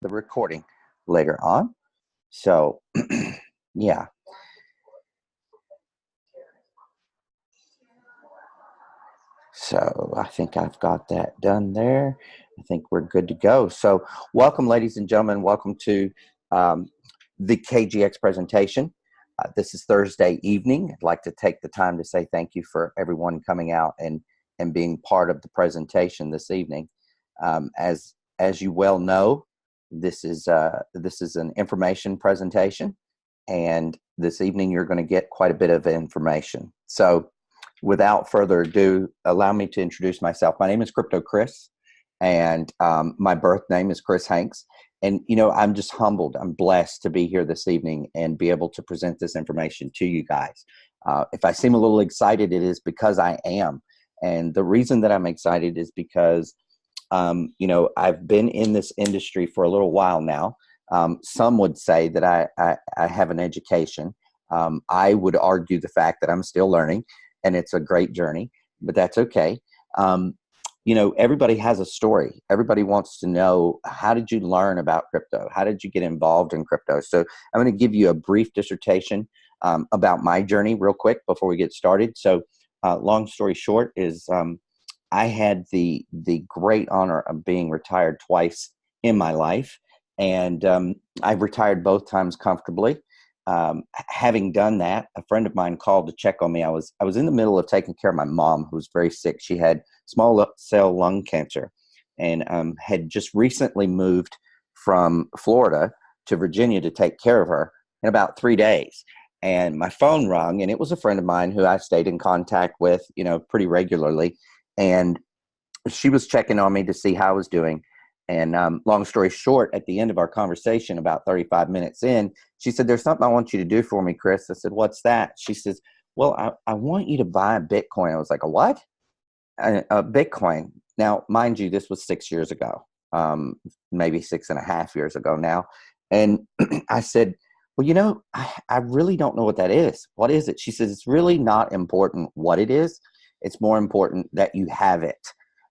the recording later on. So, yeah. So I think I've got that done there. I think we're good to go. So welcome, ladies and gentlemen. Welcome to the KGX presentation. This is Thursday evening. I'd like to take the time to say thank you for everyone coming out and being part of the presentation this evening. As you well know, this is an information presentation, and this evening you're going to get quite a bit of information. So without further ado, allow me to introduce myself. My name is Krypto Kris, and my birth name is Kris Hanks. And, you know, I'm just humbled. I'm blessed to be here this evening and be able to present this information to you guys. If I seem a little excited, it is because I am. And the reason that I'm excited is because, you know, I've been in this industry for a little while now. Some would say that I have an education. I would argue the fact that I'm still learning, and it's a great journey, but that's okay. You know, everybody has a story. Everybody wants to know, how did you learn about crypto? How did you get involved in crypto? So I'm going to give you a brief dissertation about my journey real quick before we get started. So long story short is I had the great honor of being retired twice in my life. And I've retired both times comfortably. Having done that, a friend of mine called to check on me. I was in the middle of taking care of my mom, who was very sick. She had small cell lung cancer, and had just recently moved from Florida to Virginia to take care of her in about 3 days. And my phone rung, and it was a friend of mine who I stayed in contact with, you know, pretty regularly. And she was checking on me to see how I was doing. And long story short, at the end of our conversation, about 35 minutes in, she said, "There's something I want you to do for me, Kris." I said, "What's that?" She says, "Well, I want you to buy a Bitcoin." I was like, "A what?" A Bitcoin. Now, mind you, this was 6 years ago, maybe 6.5 years ago now. And I said, "Well, you know, I really don't know what that is. What is it?" She says, "It's really not important what it is. It's more important that you have it."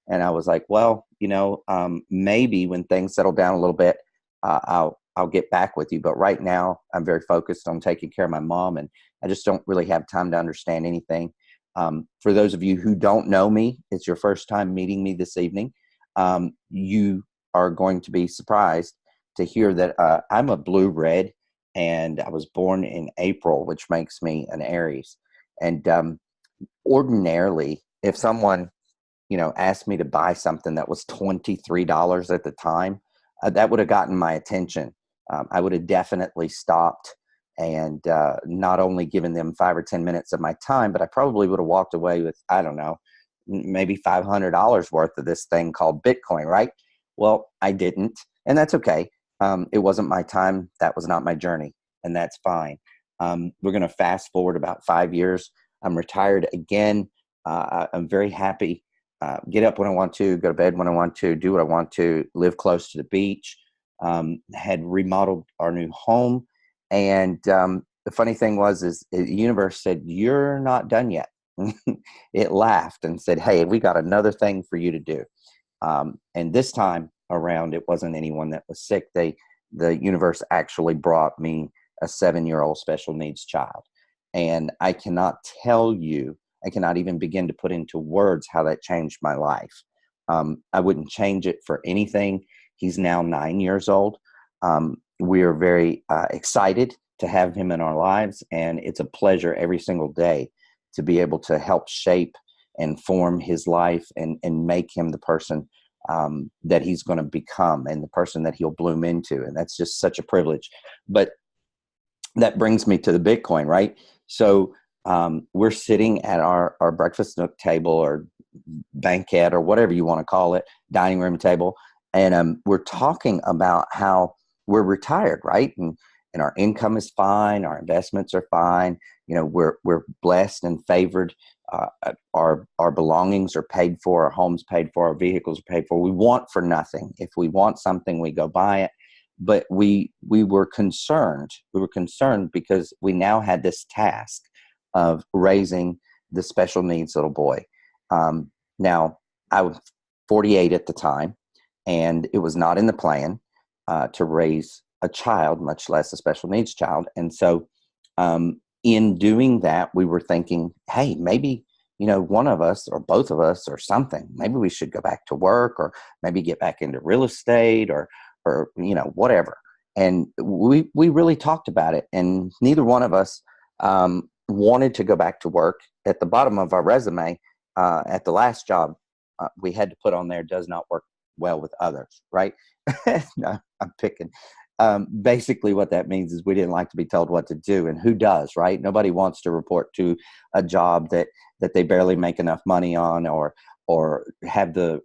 And I was like, "Well, you know, maybe when things settle down a little bit, I'll get back with you. But right now, I'm very focused on taking care of my mom, and I just don't really have time to understand anything." For those of you who don't know me, it's your first time meeting me this evening. You are going to be surprised to hear that I'm a blue-red, and I was born in April, which makes me an Aries. And ordinarily, if someone, you know, asked me to buy something that was $23 at the time, that would have gotten my attention. I would have definitely stopped and not only given them 5 or 10 minutes of my time, but I probably would have walked away with, I don't know, maybe $500 worth of this thing called Bitcoin, right? Well, I didn't, and that's okay. It wasn't my time. That was not my journey, and that's fine. We're going to fast forward about 5 years. I'm retired again. I'm very happy. Get up when I want to, go to bed when I want to, do what I want to, live close to the beach. Had remodeled our new home. And the funny thing was the universe said, "You're not done yet." It laughed and said, "Hey, we got another thing for you to do." And this time around, it wasn't anyone that was sick. The universe actually brought me a 7-year-old special needs child. And I cannot tell you, I cannot even begin to put into words how that changed my life. I wouldn't change it for anything. He's now 9 years old. We are very excited to have him in our lives, and it's a pleasure every single day to be able to help shape and form his life and make him the person that he's going to become and the person that he'll bloom into. And that's just such a privilege. But that brings me to the Bitcoin, right? So we're sitting at our breakfast nook table or banquet or whatever you want to call it, dining room table. And we're talking about how we're retired, right? And our income is fine. Our investments are fine. You know, we're blessed and favored. Our belongings are paid for. Our homes paid for. Our vehicles are paid for. We want for nothing. If we want something, we go buy it. But we were concerned. We were concerned because we now had this task of raising the special needs little boy. Now, I was 48 at the time, and it was not in the plan. to raise a child, much less a special needs child. And so in doing that, we were thinking, hey, maybe, one of us or both of us or something, maybe we should go back to work, or maybe get back into real estate, or whatever. And we really talked about it, and neither one of us wanted to go back to work. At the bottom of our resume, at the last job, we had to put on there, does not work well with others, right? No, I'm picking. Basically what that means is we didn't like to be told what to do, and who does, right? Nobody wants to report to a job that they barely make enough money on, or have the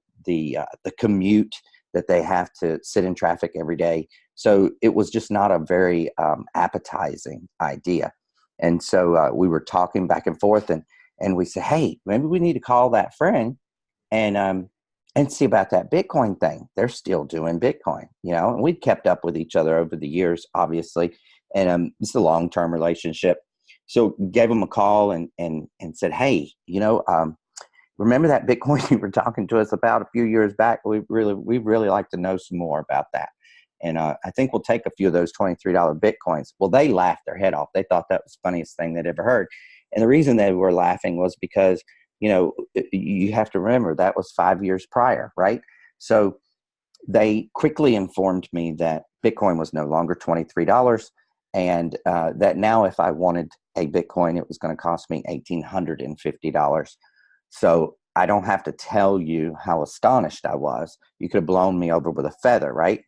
commute that they have to sit in traffic every day. So it was just not a very appetizing idea. And so we were talking back and forth, and we said, hey, maybe we need to call that friend and see about that Bitcoin thing. They're still doing Bitcoin, and we'd kept up with each other over the years, obviously. And it's a long-term relationship. So gave them a call and said, hey, remember that Bitcoin you were talking to us about a few years back? We really like to know some more about that. And I think we'll take a few of those $23 Bitcoins. Well, they laughed their head off. They thought that was the funniest thing they'd ever heard. And the reason they were laughing was because, you have to remember that was 5 years prior, right? So they quickly informed me that Bitcoin was no longer $23, and that now if I wanted a Bitcoin, it was going to cost me $1,850. So I don't have to tell you how astonished I was. You could have blown me over with a feather, right?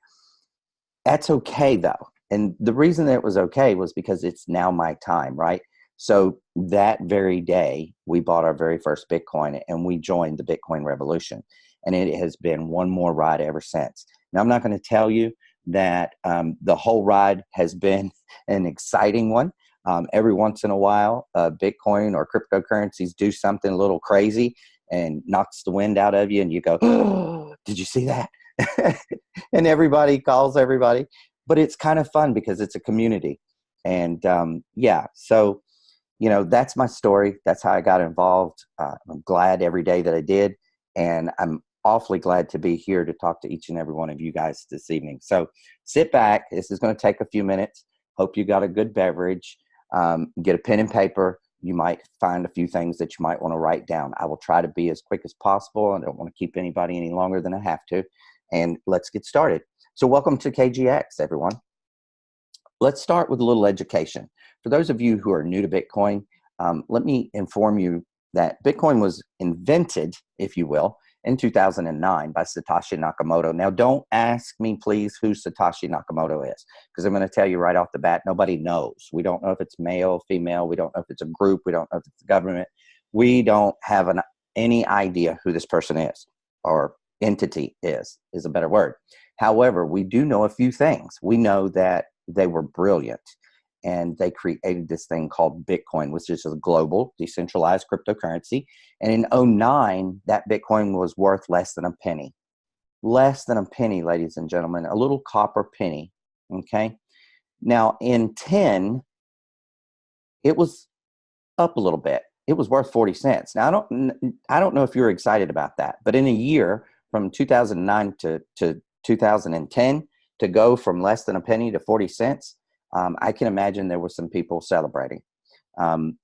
That's okay, though. And the reason that it was okay was because it's now my time, right? So that very day, we bought our very first Bitcoin, and we joined the Bitcoin revolution. And it has been one more ride ever since. Now, I'm not going to tell you that the whole ride has been an exciting one. Every once in a while, Bitcoin or cryptocurrencies do something a little crazy and knocks the wind out of you, and you go, oh, did you see that? And everybody calls everybody. But it's kind of fun because it's a community. And so that's my story. That's how I got involved. I'm glad every day that I did. And I'm awfully glad to be here to talk to each and every one of you guys this evening. So sit back. This is going to take a few minutes. Hope you got a good beverage. Get a pen and paper. You might find a few things that you might want to write down. I will try to be as quick as possible. I don't want to keep anybody any longer than I have to. And let's get started. So welcome to KGX, everyone. Let's start with a little education. For those of you who are new to Bitcoin, let me inform you that Bitcoin was invented, if you will, in 2009 by Satoshi Nakamoto. Now, don't ask me, please, who Satoshi Nakamoto is, because I'm going to tell you right off the bat, nobody knows. We don't know if it's male, female. We don't know if it's a group. We don't know if it's the government. We don't have any idea who this person is, or entity is a better word. However, we do know a few things. We know that they were brilliant, and they created this thing called Bitcoin, which is a global decentralized cryptocurrency. And in 2009, that Bitcoin was worth less than a penny. Less than a penny, ladies and gentlemen, a little copper penny, okay? Now, in 10, it was up a little bit. It was worth 40 cents. Now, I don't know if you're excited about that, but in a year from 2009 to 2010, to go from less than a penny to 40 cents, I can imagine there were some people celebrating. In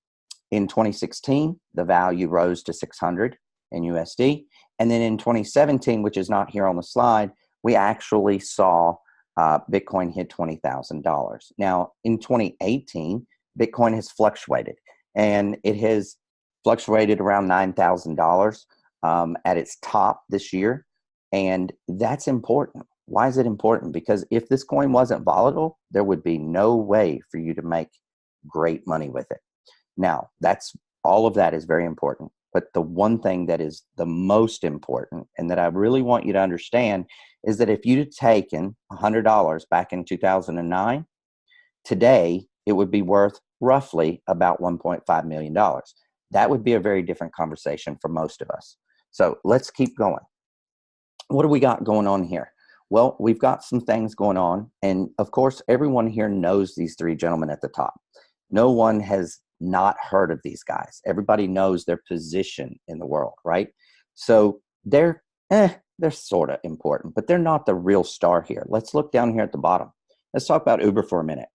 2016, the value rose to 600 in USD. And then in 2017, which is not here on the slide, we actually saw Bitcoin hit $20,000. Now, in 2018, Bitcoin has fluctuated, and it has fluctuated around $9,000 at its top this year. And that's important. Why is it important? Because if this coin wasn't volatile, there would be no way for you to make great money with it. Now, all of that is very important. But the one thing that is the most important, and that I really want you to understand, is that if you'd have taken $100 back in 2009, today it would be worth roughly about $1.5 million. That would be a very different conversation for most of us. So let's keep going. What do we got going on here? Well, we've got some things going on. And of course, everyone here knows these three gentlemen at the top. No one has not heard of these guys. Everybody knows their position in the world, right? So they're They're sort of important, but they're not the real star here. Let's look down here at the bottom. Let's talk about Uber for a minute.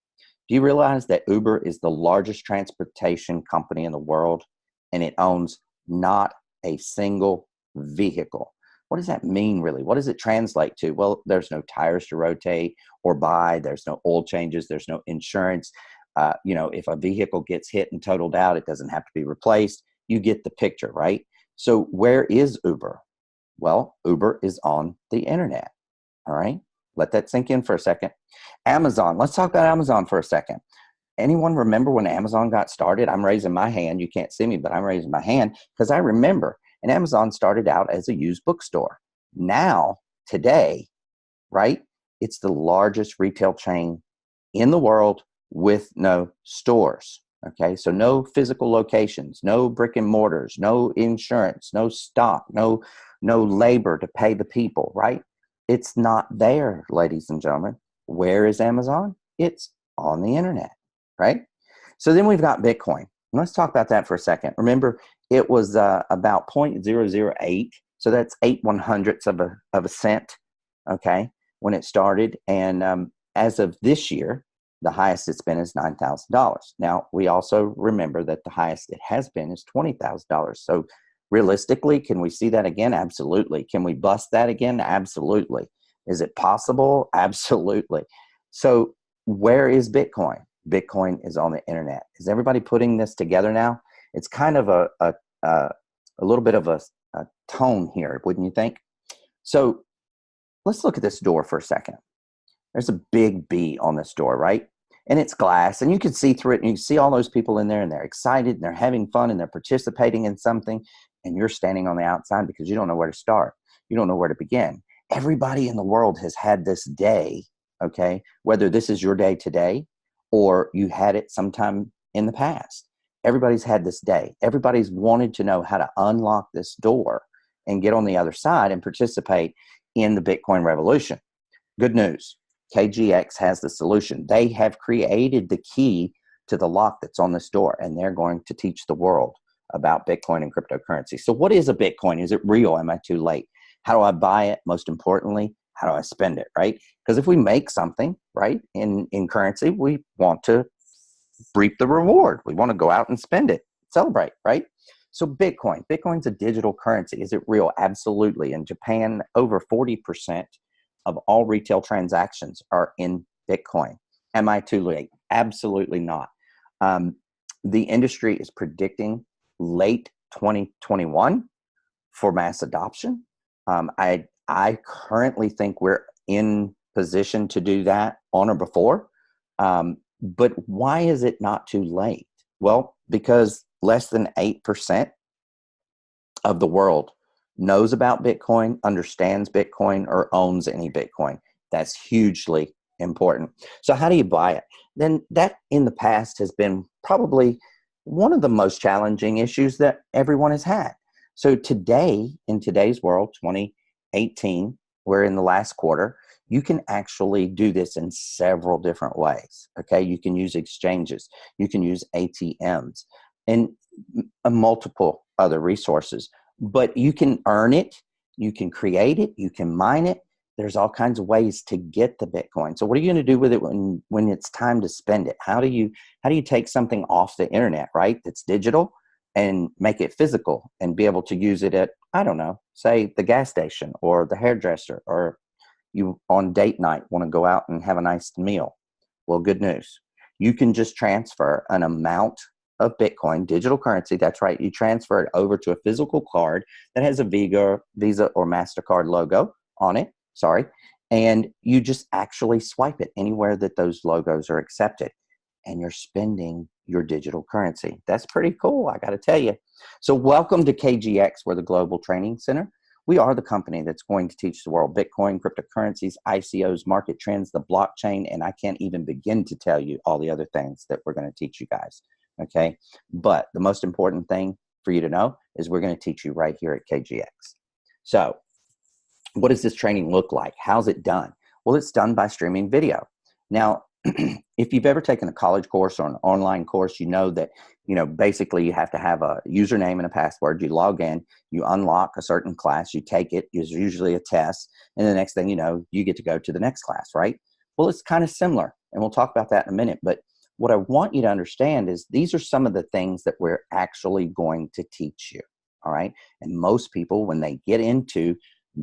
Do you realize that Uber is the largest transportation company in the world, and it owns not a single vehicle? What does that mean, really? What does it translate to? Well, there's no tires to rotate or buy. There's no oil changes. There's no insurance. If a vehicle gets hit and totaled out, it doesn't have to be replaced. You get the picture, right? So where is Uber? Well, Uber is on the internet. All right. Let that sink in for a second. Amazon. Let's talk about Amazon for a second. Anyone remember when Amazon got started? I'm raising my hand. You can't see me, but I'm raising my hand because I remember. And Amazon started out as a used bookstore. Now, today, right, it's the largest retail chain in the world with no stores. Okay, so no physical locations, no brick and mortars, no insurance, no stock, no labor to pay the people, right? It's not there, ladies and gentlemen. Where is Amazon? It's on the internet, right? So then we've got Bitcoin. Let's talk about that for a second. Remember, it was about 0.008, so that's 8/100ths of a cent, okay, when it started. And as of this year, the highest it's been is $9,000. Now, we also remember that the highest it has been is $20,000. So realistically, can we see that again? Absolutely. Can we bust that again? Absolutely. Is it possible? Absolutely. So where is Bitcoin? Bitcoin is on the internet. Is everybody putting this together now? It's kind of a little bit of a tone here, wouldn't you think? So let's look at this door for a second. There's a big B on this door, right? And it's glass, and you can see through it, and you can see all those people in there, and they're excited, and they're having fun, and they're participating in something, and you're standing on the outside because you don't know where to start. You don't know where to begin. Everybody in the world has had this day, okay? Whether this is your day today or you had it sometime in the past. Everybody's had this day. Everybody's wanted to know how to unlock this door and get on the other side and participate in the Bitcoin revolution. Good news. KGX has the solution. They have created the key to the lock that's on this door, and they're going to teach the world about Bitcoin and cryptocurrency. So what is a Bitcoin? Is it real? Am I too late? How do I buy it? Most importantly, how do I spend it, right? Because if we make something, right, in currency, we want to reap the reward. We want to go out and spend it, celebrate, right? So Bitcoin's a digital currency. Is it real? Absolutely. In Japan, over 40% of all retail transactions are in Bitcoin. Am I too late? Absolutely not. The industry is predicting late 2021 for mass adoption. I currently think we're in position to do that on or before. But why is it not too late? Well, because less than 8% of the world knows about Bitcoin, understands Bitcoin, or owns any Bitcoin. That's hugely important. So how do you buy it? Then that in the past has been probably one of the most challenging issues that everyone has had. So today, in today's world, 2018, we're in the last quarter, you can actually do this in several different ways. Okay, you can use exchanges, you can use ATMs, and multiple other resources. But you can earn it, you can create it, you can mine it. There's all kinds of ways to get the Bitcoin. So what are you going to do with it when it's time to spend it? How do you take something off the internet, right? That's digital, and make it physical and be able to use it at, I don't know, say the gas station or the hairdresser, or you on date night want to go out and have a nice meal. Well, good news. You can just transfer an amount of Bitcoin, digital currency. That's right. You transfer it over to a physical card that has a Visa or MasterCard logo on it. Sorry. And you just actually swipe it anywhere that those logos are accepted, and you're spending your digital currency. That's pretty cool, I got to tell you. So welcome to KGX. We're the Global Training Center. We are the company that's going to teach the world Bitcoin, cryptocurrencies, ICOs, market trends, the blockchain, and I can't even begin to tell you all the other things that we're going to teach you guys. Okay. But the most important thing for you to know is we're going to teach you right here at KGX. So what does this training look like? How's it done? Well, it's done by streaming video. Now, if you've ever taken a college course or an online course, you know that, basically you have to have a username and a password. You log in, you unlock a certain class, you take it, it's usually a test, and the next thing you know, you get to go to the next class, right? Well, it's kind of similar, and we'll talk about that in a minute. But what I want you to understand is these are some of the things that we're actually going to teach you, all right? And most people, when they get into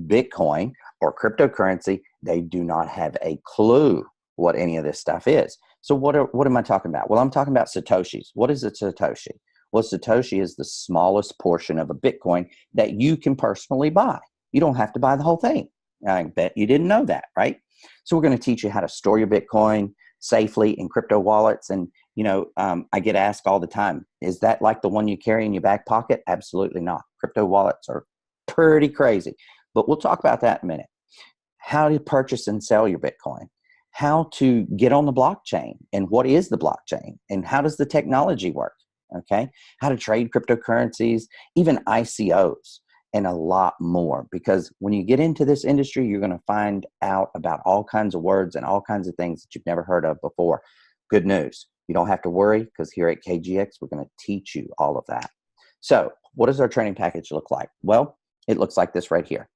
Bitcoin or cryptocurrency, they do not have a clue what any of this stuff is. So what am I talking about? Well, I'm talking about Satoshis. What is a Satoshi? Well, Satoshi is the smallest portion of a Bitcoin that you can personally buy. You don't have to buy the whole thing. I bet you didn't know that, right? So we're going to teach you how to store your Bitcoin safely in crypto wallets. And, I get asked all the time, is that like the one you carry in your back pocket? Absolutely not. Crypto wallets are pretty crazy, but we'll talk about that in a minute. How to purchase and sell your Bitcoin, how to get on the blockchain, and what is the blockchain, and how does the technology work, okay? How to trade cryptocurrencies, even ICOs, and a lot more. Because when you get into this industry, you're going to find out about all kinds of words and all kinds of things that you've never heard of before. Good news. You don't have to worry, because here at KGX, we're going to teach you all of that. So what does our training package look like? Well, it looks like this right here.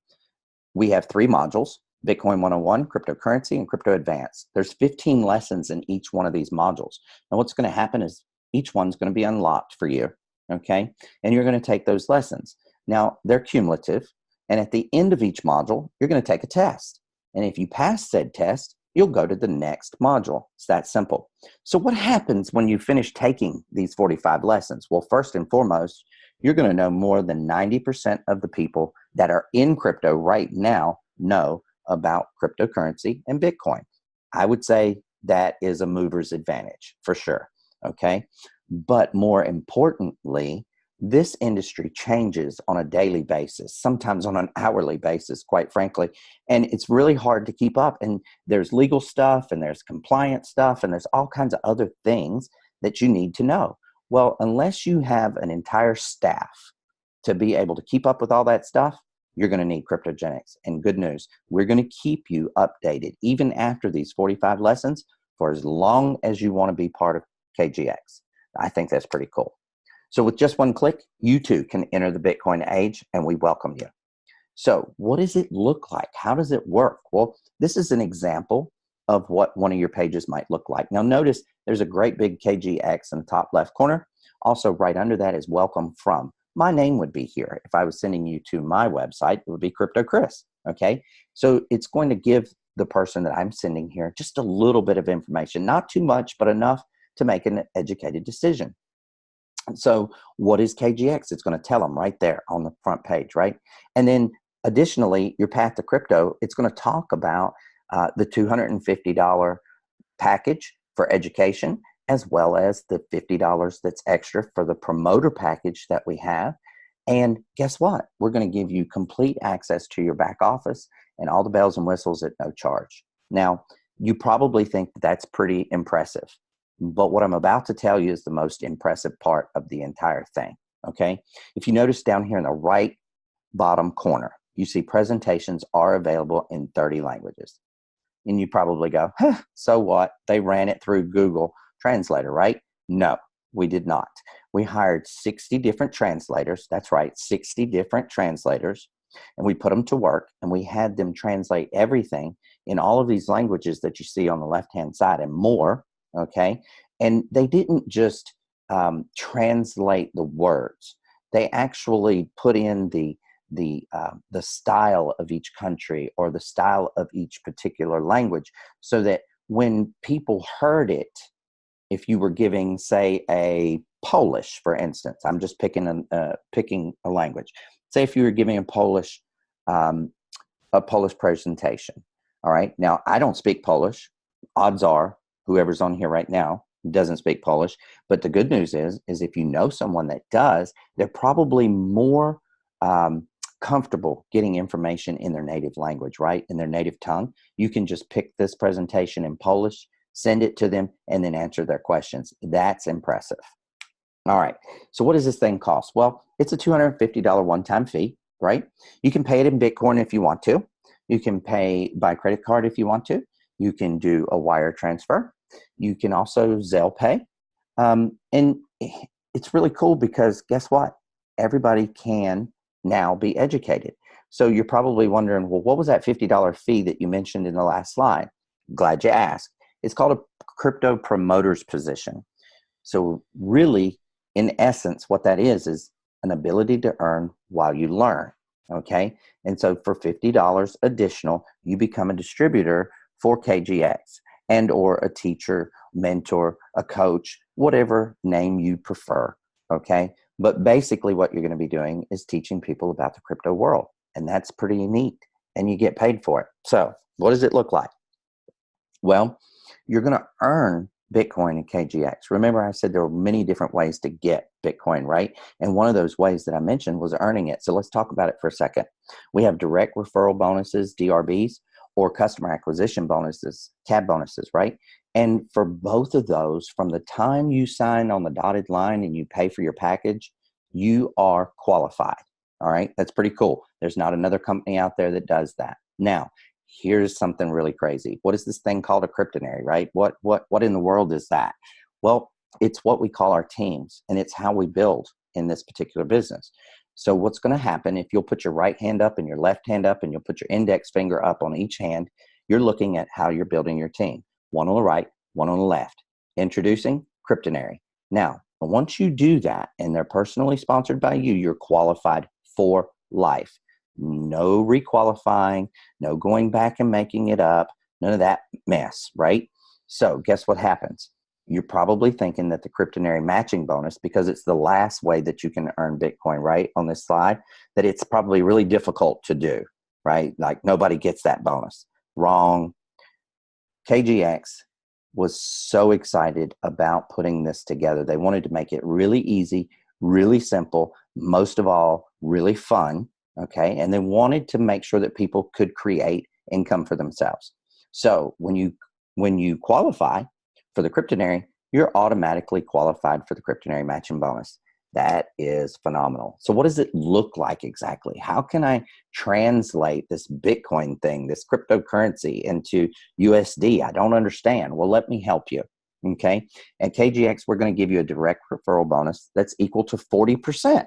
We have 3 modules: Bitcoin 101, cryptocurrency, and crypto advanced. There's 15 lessons in each one of these modules. And what's going to happen is each one's going to be unlocked for you, okay? And you're going to take those lessons. Now, they're cumulative, and at the end of each module, you're going to take a test. And if you pass said test, you'll go to the next module. It's that simple. So what happens when you finish taking these 45 lessons? Well, first and foremost, you're going to know more than 90% of the people that are in crypto right now know about cryptocurrency and Bitcoin. I would say that is a mover's advantage for sure, okay? But more importantly, this industry changes on a daily basis, sometimes on an hourly basis, quite frankly, and it's really hard to keep up. And there's legal stuff, and there's compliance stuff, and there's all kinds of other things that you need to know. Well, unless you have an entire staff to be able to keep up with all that stuff, you're going to need Cryptogenics. And good news, we're going to keep you updated even after these 45 lessons for as long as you want to be part of KGX. I think that's pretty cool. So with just one click, you too can enter the Bitcoin age, and we welcome you. So what does it look like? How does it work? Well, this is an example of what one of your pages might look like. Now notice there's a great big KGX in the top left corner. Also right under that is welcome from. My name would be here. If I was sending you to my website, it would be Krypto Kris, okay? So it's going to give the person that I'm sending here just a little bit of information, not too much, but enough to make an educated decision. So what is KGX? It's going to tell them right there on the front page, right? And then additionally, your path to crypto, it's going to talk about the $250 package for education, as well as the $50 that's extra for the promoter package that we have. And guess what? We're going to give you complete access to your back office and all the bells and whistles at no charge. Now, you probably think that's pretty impressive, but what I'm about to tell you is the most impressive part of the entire thing, okay? If you notice down here in the right bottom corner, you see presentations are available in 30 languages. And you probably go, huh, so what? They ran it through Google Translator, right? No, we did not. We hired 60 different translators. That's right, 60 different translators. And we put them to work, and we had them translate everything in all of these languages that you see on the left-hand side and more, okay? And they didn't just translate the words. They actually put in the style of each country or the style of each particular language, so that when people heard it, if you were giving, say, a Polish, for instance, I'm just picking a language. Say if you were giving a Polish presentation. All right. Now, I don't speak Polish. Odds are whoever's on here right now doesn't speak Polish. But the good news is if you know someone that does, they're probably more comfortable getting information in their native language, right? In their native tongue. You can just pick this presentation in Polish, send it to them, and then answer their questions. That's impressive. All right. So what does this thing cost? Well, it's a $250 one-time fee, right? You can pay it in Bitcoin if you want to. You can pay by credit card if you want to. You can do a wire transfer. You can also Zelle pay. And it's really cool because guess what? Everybody can now be educated. So you're probably wondering, well, what was that $50 fee that you mentioned in the last slide? Glad you asked. It's called a crypto promoter's position. So really, in essence, what that is an ability to earn while you learn. Okay. And so for $50 additional, you become a distributor for KGX and or a teacher, mentor, a coach, whatever name you prefer. Okay. But basically what you're going to be doing is teaching people about the crypto world. And that's pretty neat. And you get paid for it. So what does it look like? Well, you're going to earn Bitcoin in KGX. Remember, I said there are many different ways to get Bitcoin, right? And one of those ways that I mentioned was earning it. So let's talk about it for a second. We have direct referral bonuses, DRBs, or customer acquisition bonuses, CAB bonuses, right? And for both of those, from the time you sign on the dotted line and you pay for your package, you are qualified. All right, that's pretty cool. There's not another company out there that does that. Now, here's something really crazy. What is this thing called a cryptonary, right? What in the world is that? Well, it's what we call our teams, and it's how we build in this particular business. So what's going to happen if you'll put your right hand up and your left hand up and you'll put your index finger up on each hand, you're looking at how you're building your team. One on the right, one on the left. Introducing cryptonary. Now, once you do that and they're personally sponsored by you, you're qualified for life. No requalifying, no going back and making it up, none of that mess, right? So guess what happens? You're probably thinking that the cryptonary matching bonus, because it's the last way that you can earn Bitcoin, right, on this slide, that it's probably really difficult to do, right? Like nobody gets that bonus. Wrong. KGX was so excited about putting this together. They wanted to make it really easy, really simple, most of all, really fun. Okay. And they wanted to make sure that people could create income for themselves. So when you qualify for the cryptonary, you're automatically qualified for the cryptonary matching bonus. That is phenomenal. So what does it look like exactly? How can I translate this Bitcoin thing, this cryptocurrency into USD? I don't understand. Well, let me help you. Okay. At KGX, we're going to give you a direct referral bonus that's equal to 40%.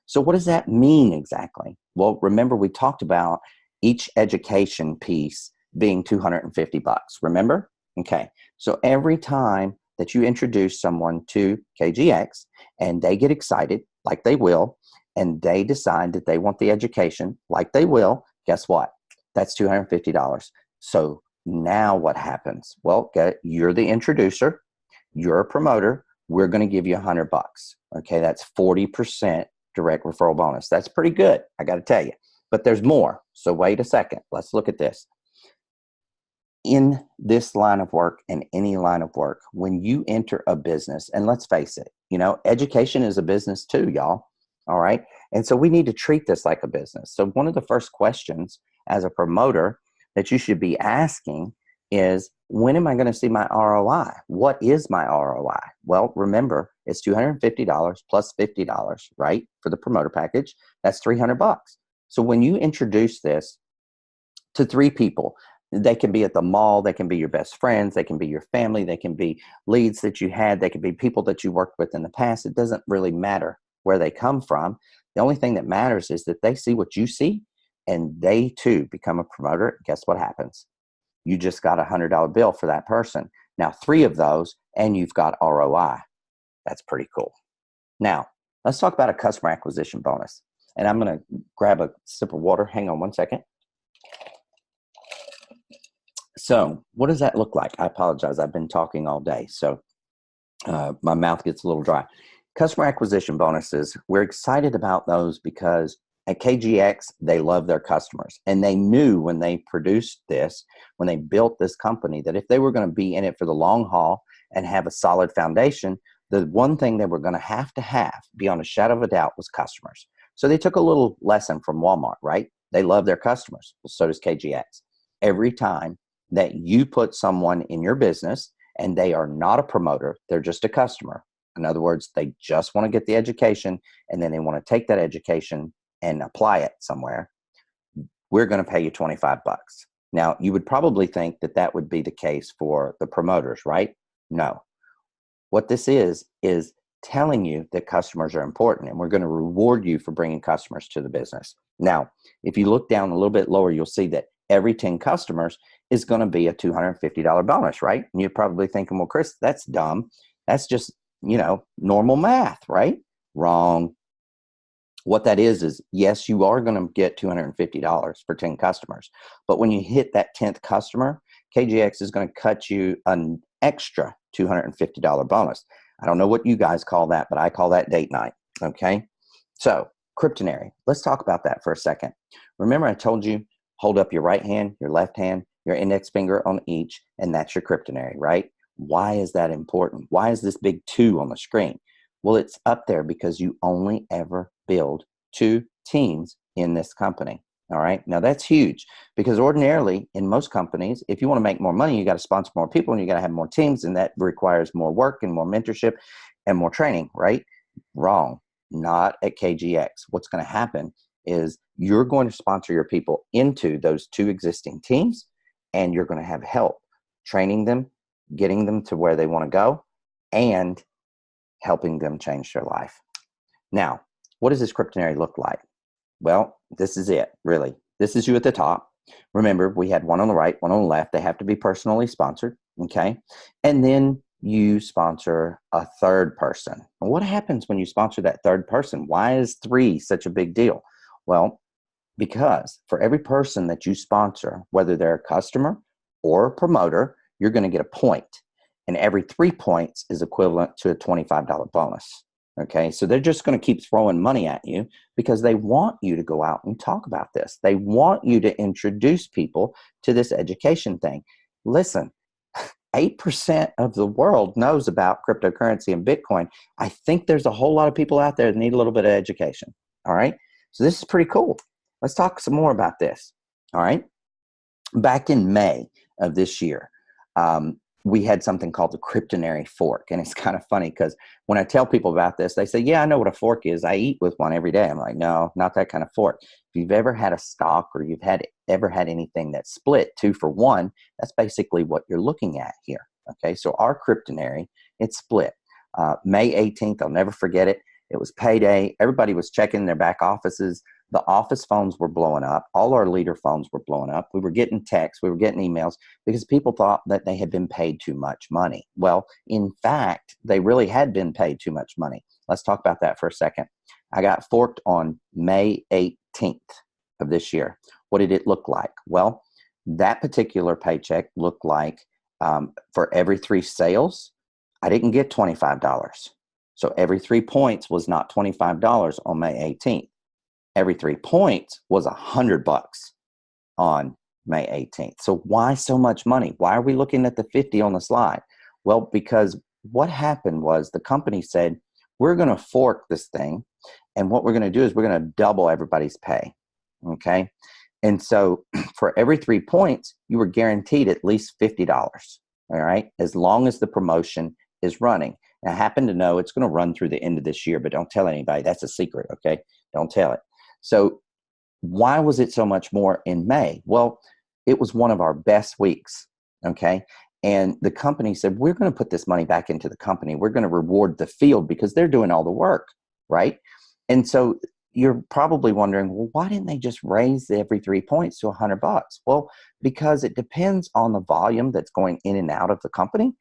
So what does that mean exactly? Well, remember we talked about each education piece being $250. Remember? Okay. So every time that you introduce someone to KGX and they get excited, like they will, and they decide that they want the education, like they will, guess what? That's $250. So now what happens? Well, you're the introducer, you're a promoter, we're going to give you $100. Okay, that's 40% direct referral bonus. That's pretty good, I got to tell you. But there's more. So wait a second. Let's look at this. In this line of work and any line of work, when you enter a business, and let's face it, education is a business too, y'all. All right. And so we need to treat this like a business. So one of the first questions as a promoter that you should be asking is, when am I going to see my ROI? What is my ROI? Well, remember, it's $250 plus $50, right? For the promoter package, that's $300. So when you introduce this to 3 people, they can be at the mall, they can be your best friends, they can be your family, they can be leads that you had, they can be people that you worked with in the past. It doesn't really matter where they come from. The only thing that matters is that they see what you see and they too become a promoter. Guess what happens? You just got a $100 bill for that person. Now 3 of those and you've got ROI. That's pretty cool. Now let's talk about a customer acquisition bonus. And I'm going to grab a sip of water. Hang on one second. So what does that look like? I apologize. I've been talking all day, so my mouth gets a little dry. Customer acquisition bonuses, we're excited about those because at KGX, they love their customers. And they knew when they produced this, when they built this company, that if they were going to be in it for the long haul and have a solid foundation, the one thing they were going to have, beyond a shadow of a doubt, was customers. So they took a little lesson from Walmart, right? They love their customers. Well, so does KGX. Every time that you put someone in your business and they are not a promoter, they're just a customer. In other words, they just want to get the education and then they want to take that education and apply it somewhere. We're going to pay you $25. Now, you would probably think that that would be the case for the promoters, right? No. What this is telling you that customers are important, and we're going to reward you for bringing customers to the business. Now, if you look down a little bit lower, you'll see that every 10 customers is going to be a $250 bonus, right? And you're probably thinking, well, Kris, that's dumb. That's just, normal math, right? Wrong. What that is yes, you are going to get $250 for 10 customers. But when you hit that 10th customer, KGX is going to cut you an extra $250 bonus. I don't know what you guys call that, but I call that date night. Okay. So Kryptonary, let's talk about that for a second. Remember I told you, hold up your right hand, your left hand, your index finger on each, and that's your Kryptonary, right? Why is that important? Why is this big 2 on the screen? Well, it's up there because you only ever build 2 teams in this company. All right. Now that's huge because ordinarily in most companies, if you want to make more money, you got to sponsor more people and you got to have more teams, and that requires more work and more mentorship and more training, right? Wrong. Not at KGX. What's going to happen is you're going to sponsor your people into those 2 existing teams, and you're going to have help training them, getting them to where they want to go, and helping them change their life. Now, what does this Kryptonary look like? Well, this is it, really. This is you at the top. Remember, we had one on the right, one on the left. They have to be personally sponsored, okay? And then you sponsor a third person. And what happens when you sponsor that third person? Why is 3 such a big deal? Well, because for every person that you sponsor, whether they're a customer or a promoter, you're going to get a point. And every 3 points is equivalent to a $25 bonus. Okay, so they're just going to keep throwing money at you because they want you to go out and talk about this. They want you to introduce people to this education thing. Listen, 8% of the world knows about cryptocurrency and Bitcoin. I think there's a whole lot of people out there that need a little bit of education. All right, so this is pretty cool. Let's talk some more about this. All right, back in May of this year, we had something called the Kryptonary fork. And it's kind of funny because when I tell people about this, they say, yeah, I know what a fork is. I eat with one every day. I'm like, no, not that kind of fork. If you've ever had a stock or you've ever had anything that split 2 for 1, that's basically what you're looking at here. Okay, so our Kryptonary, it split. May 18th, I'll never forget it. It was payday. Everybody was checking their back offices. The office phones were blowing up. All our leader phones were blowing up. We were getting texts. We were getting emails because people thought that they had been paid too much money. Well, in fact, they really had been paid too much money. Let's talk about that for a second. I got forked on May 18th of this year. What did it look like? Well, that particular paycheck looked like for every 3 sales, I didn't get $25. So every 3 points was not $25 on May 18th. Every 3 points was $100 on May 18th. So why so much money? Why are we looking at the 50 on the slide? Well, because what happened was the company said, we're going to fork this thing. And what we're going to do is we're going to double everybody's pay. Okay. And so for every 3 points, you were guaranteed at least $50. All right. As long as the promotion is running. And I happen to know it's going to run through the end of this year, but don't tell anybody. That's a secret. Okay. Don't tell it. So why was it so much more in May? Well, it was one of our best weeks, okay? And the company said, we're going to put this money back into the company. We're going to reward the field because they're doing all the work, right? And so you're probably wondering, well, why didn't they just raise every 3 points to $100? Well, because it depends on the volume that's going in and out of the company.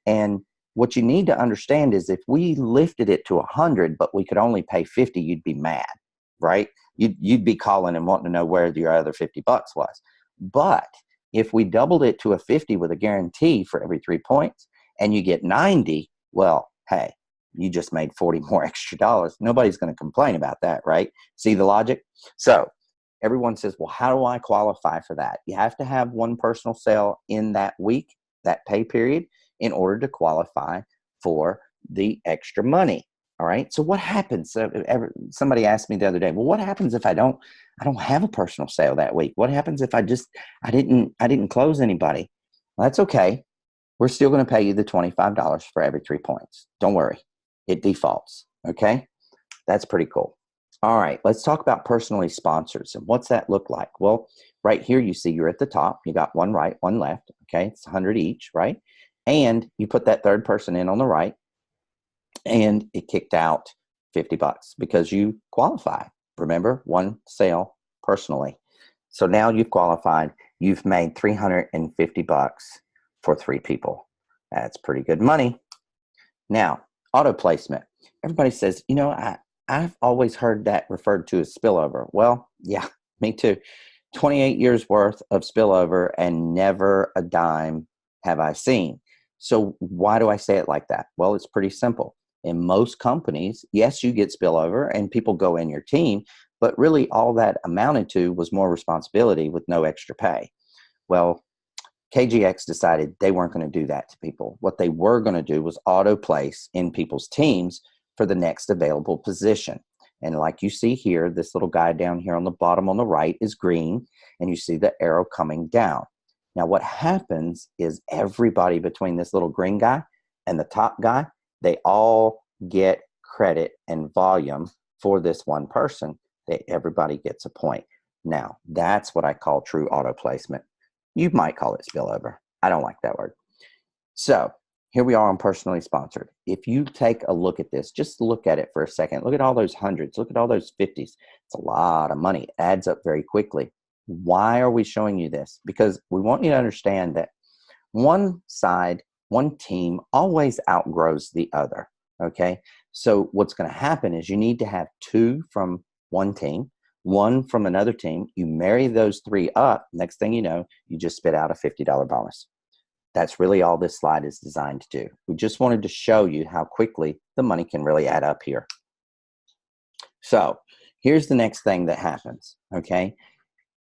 And what you need to understand is if we lifted it to 100, but we could only pay 50, you'd be mad, right? You'd be calling and wanting to know where your other $50 was. But if we doubled it to a 50 with a guarantee for every 3 points and you get 90, well, hey, you just made 40 more extra dollars. Nobody's going to complain about that, right? See the logic? So everyone says, well, how do I qualify for that? You have to have one personal sale in that week, that pay period, in order to qualify for the extra money. All right. So what happens? Somebody asked me the other day, well, what happens if I don't have a personal sale that week? What happens if I didn't close anybody? Well, that's okay. We're still going to pay you the $25 for every 3 points. Don't worry. It defaults. Okay. That's pretty cool. All right. Let's talk about personally sponsors and what's that look like? Well, right here, you see you're at the top. You got one right, one left. Okay. It's 100 each, right? And you put that third person in on the right, and it kicked out $50 because you qualify. Remember, one sale personally. So now you've qualified. You've made $350 for 3 people. That's pretty good money. Now, auto placement. Everybody says, I've always heard that referred to as spillover. Well, yeah, me too. 28 years worth of spillover and never a dime have I seen. So why do I say it like that? Well, it's pretty simple. In most companies, yes, you get spillover and people go in your team, but really all that amounted to was more responsibility with no extra pay. Well, KGX decided they weren't going to do that to people. What they were going to do was auto place in people's teams for the next available position. And like you see here, this little guy down here on the bottom on the right is green, and you see the arrow coming down. Now what happens is everybody between this little green guy and the top guy, they all get credit and volume for this one person. Everybody gets a point. Now, that's what I call true auto placement. You might call it spillover. I don't like that word. So here we are on personally sponsored. If you take a look at this, just look at it for a second. Look at all those hundreds. Look at all those 50s. It's a lot of money. It adds up very quickly. Why are we showing you this? Because we want you to understand that one side, one team always outgrows the other. Okay. So what's going to happen is you need to have 2 from one team, 1 from another team. You marry those 3 up. Next thing you know, you just spit out a $50 bonus. That's really all this slide is designed to do. We just wanted to show you how quickly the money can really add up here. So here's the next thing that happens, okay?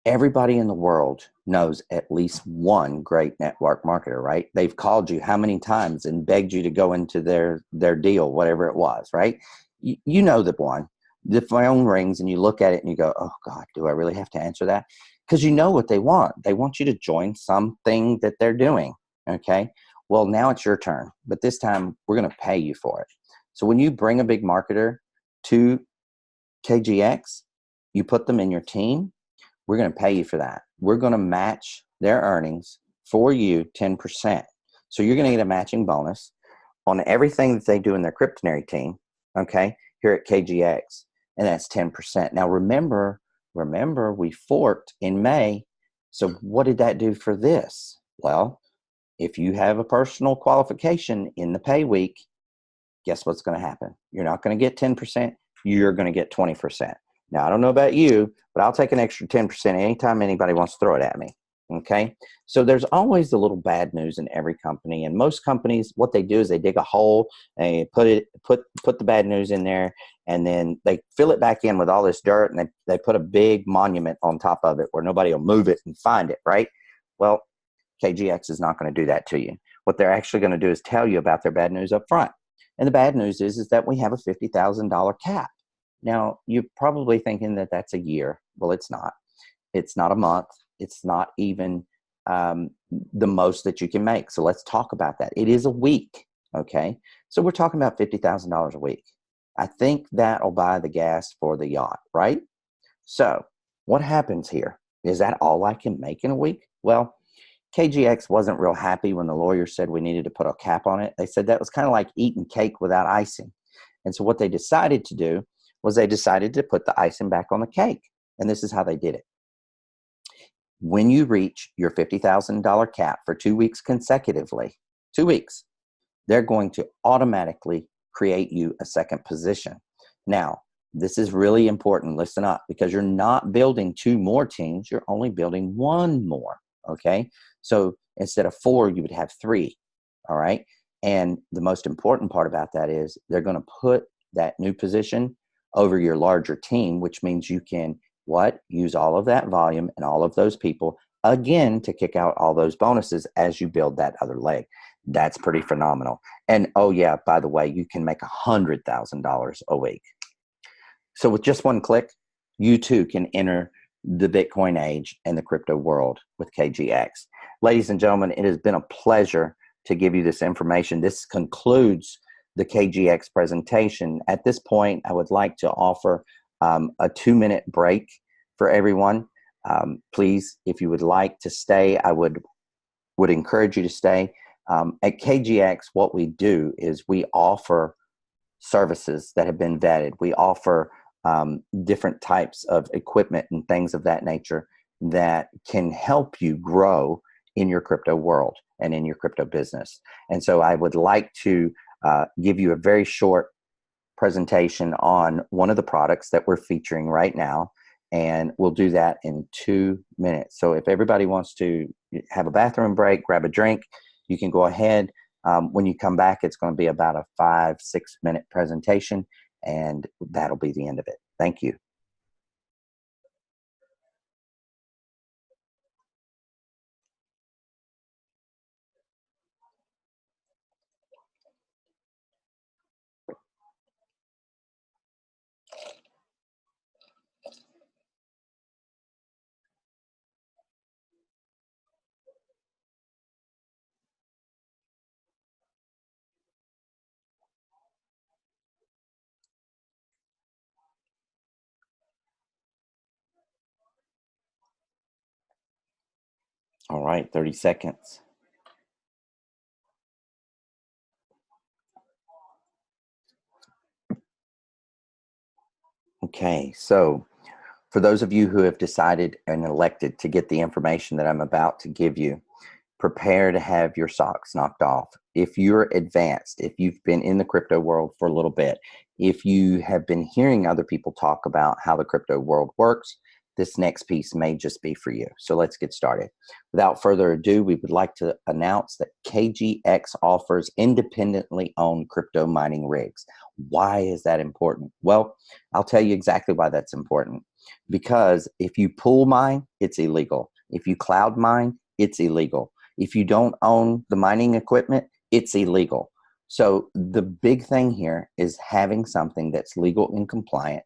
Everybody in the world knows at least one great network marketer, right? They've called you how many times and begged you to go into their deal, whatever it was, right? You know the one. The phone rings and you look at it and you go, oh God, do I really have to answer that? Because you know what they want. They want you to join something that they're doing. Okay, well, now it's your turn, but this time we're going to pay you for it. So when you bring a big marketer to KGX, you put them in your team, we're going to pay you for that. We're going to match their earnings for you 10%. So you're going to get a matching bonus on everything that they do in their Kryptonary team, okay, here at KGX, and that's 10%. Now remember, we forked in May. So what did that do for this? Well, if you have a personal qualification in the pay week, guess what's going to happen? You're not going to get 10%. You're going to get 20%. Now, I don't know about you, but I'll take an extra 10% anytime anybody wants to throw it at me. Okay? So there's always the little bad news in every company. And most companies, what they do is they dig a hole, they put the bad news in there, and then they fill it back in with all this dirt, and they put a big monument on top of it where nobody will move it and find it, right? Well, KGX is not going to do that to you. What they're actually going to do is tell you about their bad news up front. And the bad news is that we have a $50,000 cap. Now, you're probably thinking that that's a year. Well, it's not. It's not a month. It's not even the most that you can make. So let's talk about that. It is a week, okay? So we're talking about $50,000 a week. I think that'll buy the gas for the yacht, right? So what happens here? Is that all I can make in a week? Well, KGX wasn't real happy when the lawyer said we needed to put a cap on it. They said that was kind of like eating cake without icing. And so what they decided to do was they decided to put the icing back on the cake. And this is how they did it. When you reach your $50,000 cap for 2 weeks consecutively, 2 weeks, they're going to automatically create you a second position. Now, this is really important. Listen up, because you're not building 2 more teams. You're only building 1 more. Okay. So instead of 4, you would have 3. All right. And the most important part about that is they're going to put that new position over your larger team, which means you can use all of that volume and all of those people again to kick out all those bonuses as you build that other leg. That's pretty phenomenal. And oh yeah, by the way, you can make $100,000 a week. So with just 1 click, you too can enter the Bitcoin age and the crypto world with KGX. Ladies and gentlemen, it has been a pleasure to give you this information. This concludes the KGX presentation. At this point, I would like to offer a 2-minute break for everyone. Please, if you would like to stay, I would encourage you to stay. At KGX, what we do is we offer services that have been vetted. We offer different types of equipment and things of that nature that can help you grow in your crypto world and in your crypto business. And so I would like to give you a very short presentation on one of the products that we're featuring right now. And we'll do that in 2 minutes. So if everybody wants to have a bathroom break, grab a drink, you can go ahead. When you come back, it's going to be about a 5-6 minute presentation, and that'll be the end of it. Thank you. All right, 30 seconds. Okay, so for those of you who have decided and elected to get the information that I'm about to give you, prepare to have your socks knocked off. If you're advanced, if you've been in the crypto world for a little bit, if you have been hearing other people talk about how the crypto world works, this next piece may just be for you. So let's get started. Without further ado, we would like to announce that KGX offers independently owned crypto mining rigs. Why is that important? Well, I'll tell you exactly why that's important. Because if you pool mine, it's illegal. If you cloud mine, it's illegal. If you don't own the mining equipment, it's illegal. So the big thing here is having something that's legal and compliant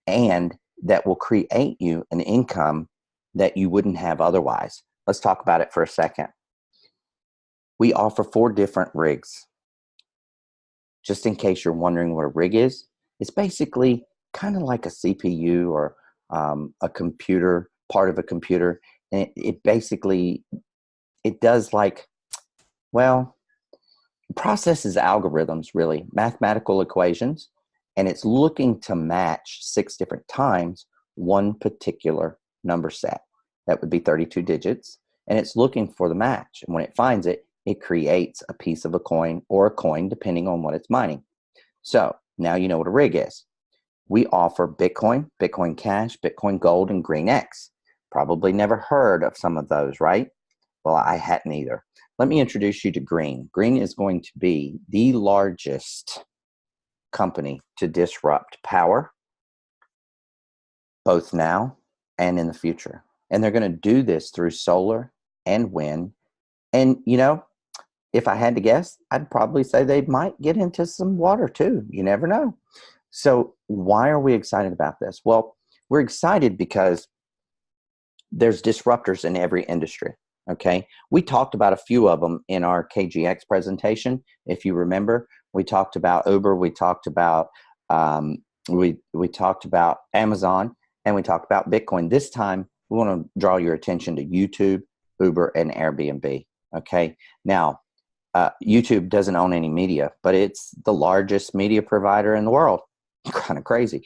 and that will create you an income that you wouldn't have otherwise. Let's talk about it for a second. We offer 4 different rigs. Just in case you're wondering what a rig is, it's basically kind of like a CPU or a computer, part of a computer. And it basically, it does like, well, processes algorithms, really, mathematical equations, and it's looking to match 6 different times one particular number set. That would be 32 digits, and it's looking for the match. And when it finds it, it creates a piece of a coin or a coin, depending on what it's mining. So now you know what a rig is. We offer Bitcoin, Bitcoin Cash, Bitcoin Gold, and Green X. Probably never heard of some of those, right? Well, I hadn't either. Let me introduce you to Green. Green is going to be the largest company to disrupt power, both now and in the future. And they're going to do this through solar and wind. And, you know, if I had to guess, I'd probably say they might get into some water too. You never know. So why are we excited about this? Well, we're excited because there's disruptors in every industry. Okay, we talked about a few of them in our KGX presentation. If you remember, we talked about Uber, we talked about we talked about Amazon, and we talked about Bitcoin. This time, we want to draw your attention to YouTube, Uber, and Airbnb. Okay, now YouTube doesn't own any media, but it's the largest media provider in the world. Kind of crazy.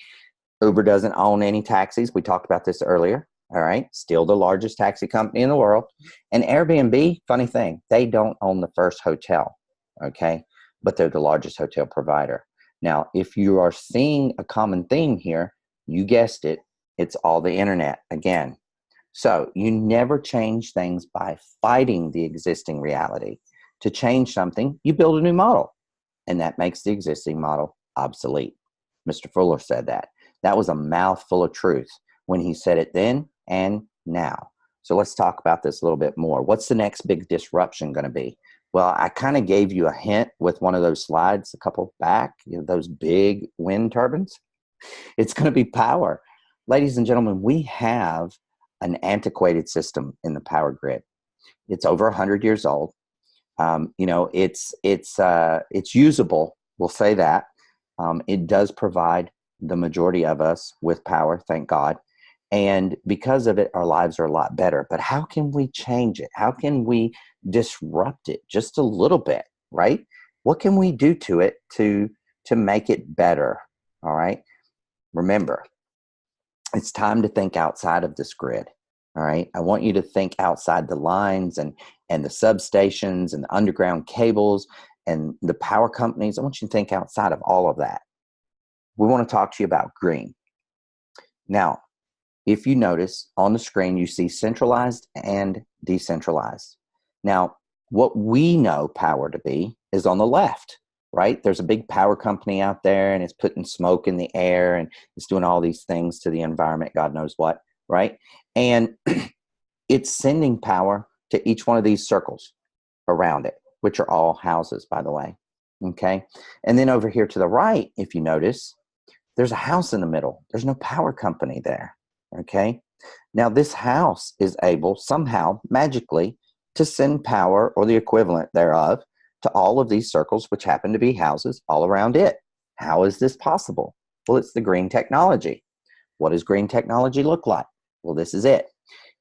Uber doesn't own any taxis. We talked about this earlier. All right, still the largest taxi company in the world. And Airbnb, funny thing, they don't own the first hotel, okay? But they're the largest hotel provider. Now, if you are seeing a common theme here, you guessed it, it's all the internet again. So you never change things by fighting the existing reality. To change something, you build a new model, and that makes the existing model obsolete. Mr. Fuller said that. That was a mouthful of truth when he said it then and now. So let's talk about this a little bit more. What's the next big disruption going to be? Well, I kind of gave you a hint with one of those slides a couple back, you know, those big wind turbines. It's going to be power. Ladies and gentlemen, we have an antiquated system in the power grid. It's over 100 years old. You know, it's usable. We'll say that. It does provide the majority of us with power, thank God. And because of it, our lives are a lot better. But how can we change it? How can we disrupt it just a little bit, right? What can we do to it to make it better? All right. Remember, it's time to think outside of this grid. All right. I want you to think outside the lines and the substations and the underground cables and the power companies. I want you to think outside of all of that. We want to talk to you about green. Now, if you notice on the screen, you see centralized and decentralized. Now, what we know power to be is on the left, right? There's a big power company out there and it's putting smoke in the air and it's doing all these things to the environment, God knows what, right? And it's sending power to each one of these circles around it, which are all houses, by the way, okay? And then over here to the right, if you notice, there's a house in the middle. There's no power company there, okay? Now, this house is able somehow, magically, to send power or the equivalent thereof to all of these circles, which happen to be houses all around it. How is this possible? Well, it's the green technology. What does green technology look like? Well, this is it.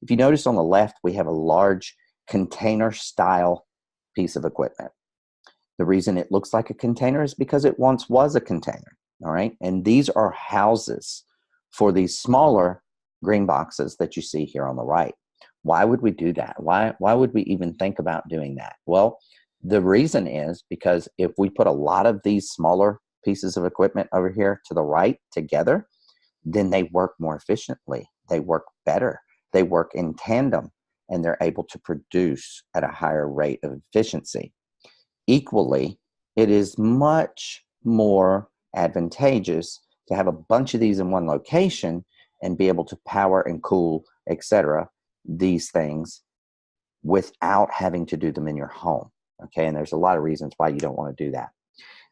If you notice on the left, we have a large container-style piece of equipment. The reason it looks like a container is because it once was a container, all right? And these are houses for these smaller green boxes that you see here on the right. Why would we do that? Why would we even think about doing that? Well, the reason is because if we put a lot of these smaller pieces of equipment over here to the right together, then they work more efficiently. They work better. They work in tandem, and they're able to produce at a higher rate of efficiency. Equally, it is much more advantageous to have a bunch of these in one location and be able to power and cool, etc., these things without having to do them in your home. Okay, and there's a lot of reasons why you don't want to do that.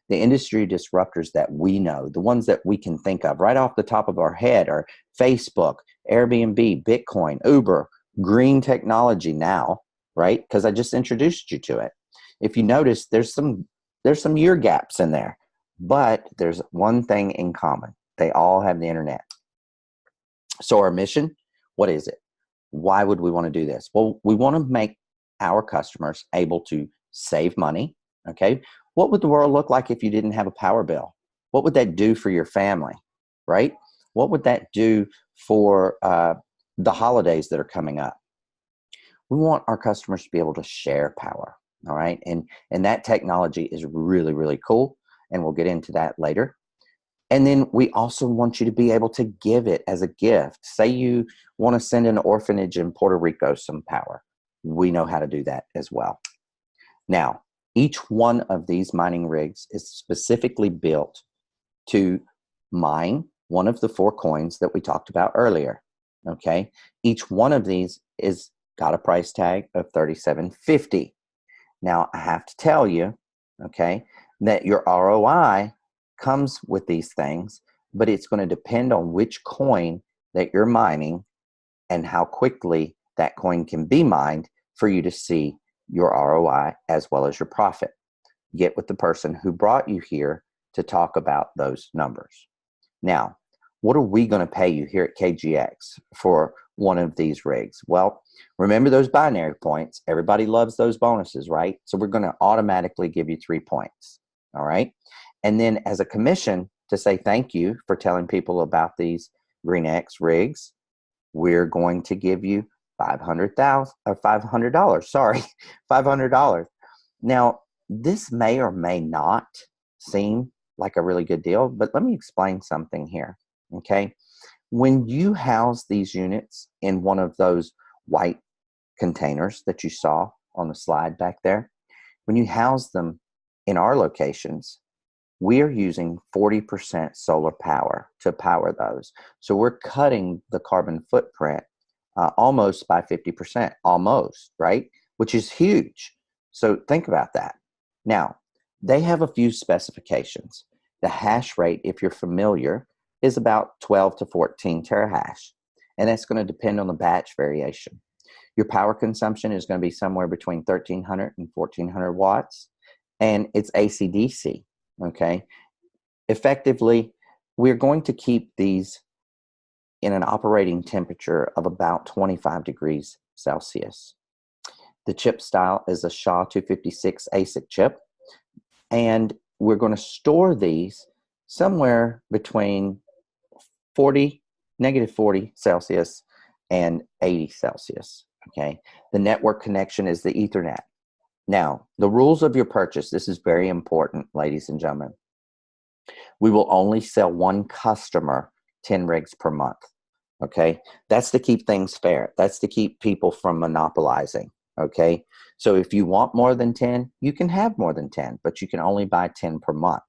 The industry disruptors that we know, the ones that we can think of right off the top of our head, are Facebook, Airbnb, Bitcoin, Uber, green technology now, right? Because I just introduced you to it. If you notice, there's some year gaps in there, but there's one thing in common. They all have the internet. So our mission, what is it? Why would we want to do this? Well, we want to make our customers able to save money, okay? What would the world look like if you didn't have a power bill? What would that do for your family, right? What would that do for the holidays that are coming up? We want our customers to be able to share power, all right? And that technology is really, really cool, and we'll get into that later. And then we also want you to be able to give it as a gift. Say you want to send an orphanage in Puerto Rico some power. We know how to do that as well. Now, each one of these mining rigs is specifically built to mine one of the 4 coins that we talked about earlier, okay? Each one of these is got a price tag of $37.50. Now, I have to tell you, okay, that your ROI comes with these things, but it's going to depend on which coin that you're mining and how quickly that coin can be mined for you to see your ROI as well as your profit. Get with the person who brought you here to talk about those numbers. Now, what are we going to pay you here at KGX for one of these rigs? Well, remember those binary points. Everybody loves those bonuses, right? So we're going to automatically give you 3 points, all right? And then as a commission to say thank you for telling people about these Green X rigs, we're going to give you $500. Sorry, $500. Now, this may or may not seem like a really good deal, but let me explain something here, okay? When you house these units in one of those white containers that you saw on the slide back there, when you house them in our locations, we are using 40% solar power to power those. So we're cutting the carbon footprint almost by 50%, almost, right? Which is huge. So think about that. Now, they have a few specifications. The hash rate, if you're familiar, is about 12 to 14 terahash, and that's going to depend on the batch variation. Your power consumption is going to be somewhere between 1,300 and 1,400 watts, and it's AC/DC, okay? Effectively, we're going to keep these in an operating temperature of about 25 degrees Celsius. The chip style is a SHA-256 ASIC chip. And we're going to store these somewhere between negative 40 Celsius and 80 Celsius. Okay. The network connection is the Ethernet. Now, the rules of your purchase, this is very important, ladies and gentlemen. We will only sell one customer 10 rigs per month. Okay. That's to keep things fair. That's to keep people from monopolizing. Okay. So if you want more than 10, you can have more than 10, but you can only buy 10 per month.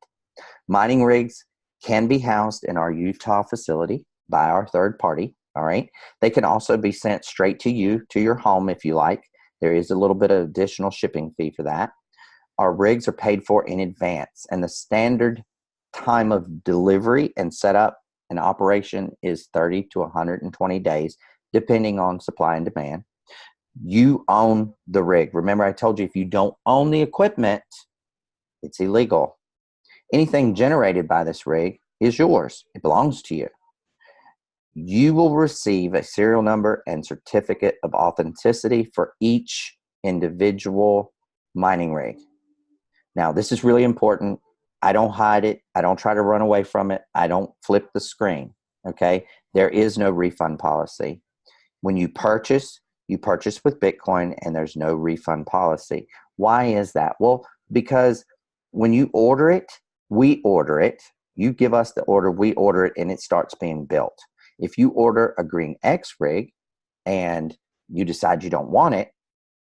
Mining rigs can be housed in our Utah facility by our third party. All right. They can also be sent straight to you, to your home if you like. There is a little bit of additional shipping fee for that. Our rigs are paid for in advance, and the standard time of delivery and setup and operation is 30 to 120 days, depending on supply and demand. You own the rig. Remember, I told you if you don't own the equipment, it's illegal. Anything generated by this rig is yours. It belongs to you. You will receive a serial number and certificate of authenticity for each individual mining rig. Now, this is really important. I don't hide it. I don't try to run away from it. I don't flip the screen. Okay? There is no refund policy. When you purchase with Bitcoin, and there's no refund policy. Why is that? Well, because when you order it, we order it. You give us the order, we order it, and it starts being built. If you order a Green X rig and you decide you don't want it,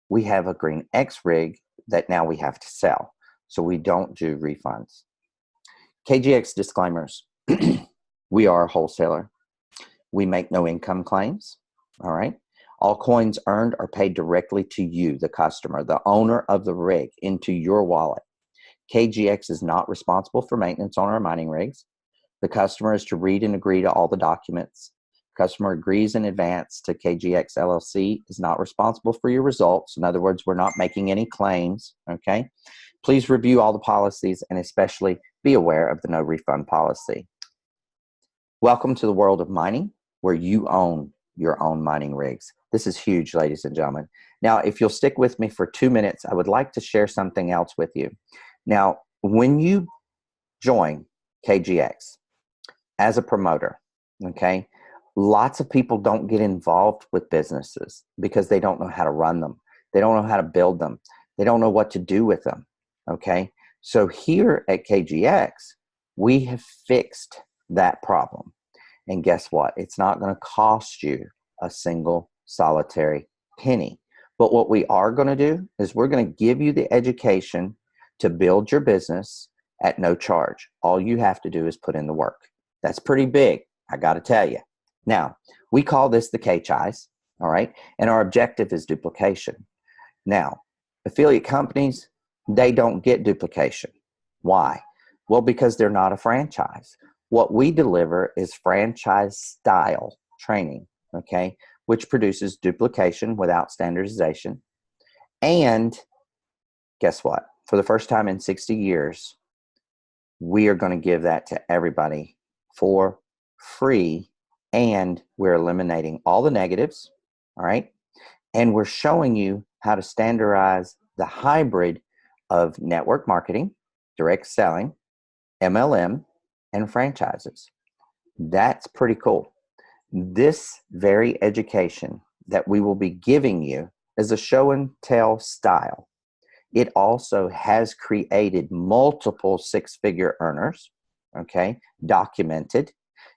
we have a Green X rig that now we have to sell. So we don't do refunds. KGX disclaimers. We are a wholesaler. We make no income claims. All right. All coins earned are paid directly to you, the customer, the owner of the rig, into your wallet. KGX is not responsible for maintenance on our mining rigs. The customer is to read and agree to all the documents. Customer agrees in advance to KGX LLC is not responsible for your results. In other words, we're not making any claims. Okay. Please review all the policies and especially be aware of the no refund policy. Welcome to the world of mining, where you own your own mining rigs. This is huge, ladies and gentlemen. Now, if you'll stick with me for 2 minutes, I would like to share something else with you. Now, when you join KGX as a promoter, okay, lots of people don't get involved with businesses because they don't know how to run them. They don't know how to build them. They don't know what to do with them, okay? So here at KGX, we have fixed that problem. And guess what? It's not going to cost you a single solitary penny. But what we are going to do is we're going to give you the education to build your business at no charge. All you have to do is put in the work. That's pretty big, I got to tell you. Now, we call this the K-chise, all right? And our objective is duplication. Now, affiliate companies, they don't get duplication. Why? Well, because they're not a franchise. What we deliver is franchise-style training, okay, which produces duplication without standardization. And guess what? For the first time in 60 years, we are going to give that to everybody for free, and we're eliminating all the negatives, all right? And we're showing you how to standardize the hybrid of network marketing, direct selling, MLM, and franchises. That's pretty cool. This very education that we will be giving you is a show and tell style. It also has created multiple six-figure earners, okay, documented.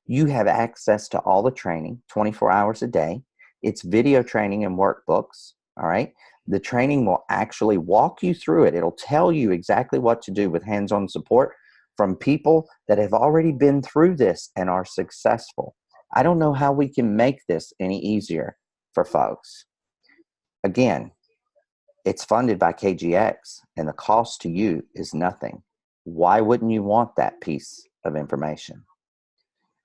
You have access to all the training 24 hours a day. It's video training and workbooks, all right? The training will actually walk you through it. It'll tell you exactly what to do with hands-on support from people that have already been through this and are successful. I don't know how we can make this any easier for folks. Again, it's funded by KGX, and the cost to you is nothing. Why wouldn't you want that piece of information?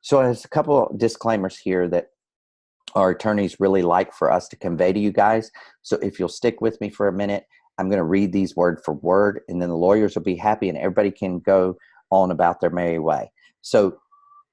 So there's a couple of disclaimers here that our attorneys really like for us to convey to you guys. So if you'll stick with me for a minute, I'm going to read these word for word, and then the lawyers will be happy and everybody can go on about their merry way. So,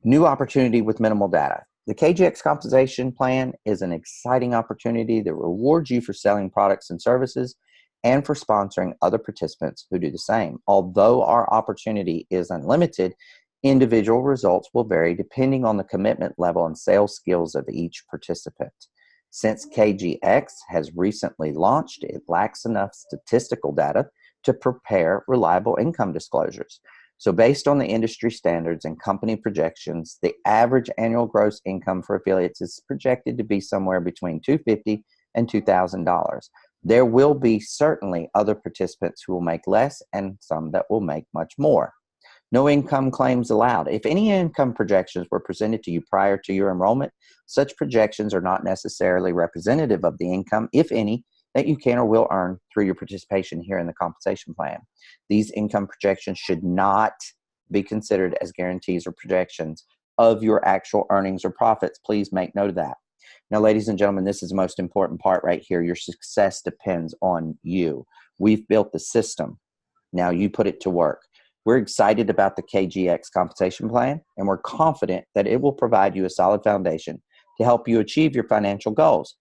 new opportunity with minimal data. The KGX compensation plan is an exciting opportunity that rewards you for selling products and services and for sponsoring other participants who do the same. Although our opportunity is unlimited, individual results will vary depending on the commitment level and sales skills of each participant. Since KGX has recently launched, it lacks enough statistical data to prepare reliable income disclosures. So based on the industry standards and company projections, the average annual gross income for affiliates is projected to be somewhere between $250 and $2,000. There will be certainly other participants who will make less and some that will make much more. No income claims allowed. If any income projections were presented to you prior to your enrollment, such projections are not necessarily representative of the income, if any, that you can or will earn through your participation here in the compensation plan. These income projections should not be considered as guarantees or projections of your actual earnings or profits. Please make note of that. Now, ladies and gentlemen, this is the most important part right here. Your success depends on you. We've built the system. Now you put it to work. We're excited about the KGX compensation plan, and we're confident that it will provide you a solid foundation to help you achieve your financial goals.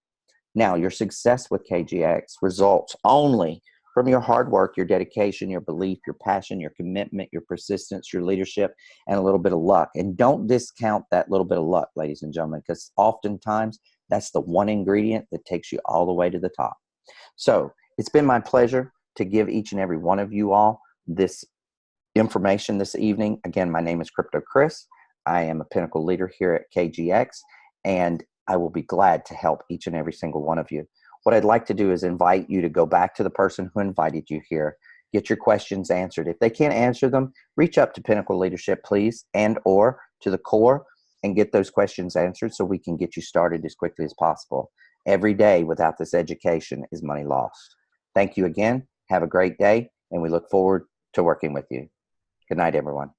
Now, your success with KGX results only from your hard work, your dedication, your belief, your passion, your commitment, your persistence, your leadership, and a little bit of luck. And don't discount that little bit of luck, ladies and gentlemen, because oftentimes that's the one ingredient that takes you all the way to the top. So it's been my pleasure to give each and every one of you all this information this evening. Again, my name is Krypto Kris. I am a Pinnacle Leader here at KGX, and I will be glad to help each and every single one of you. What I'd like to do is invite you to go back to the person who invited you here, get your questions answered. If they can't answer them, reach up to Pinnacle Leadership, please, and or to the core, and get those questions answered so we can get you started as quickly as possible. Every day without this education is money lost. Thank you again. Have a great day, and we look forward to working with you. Good night, everyone.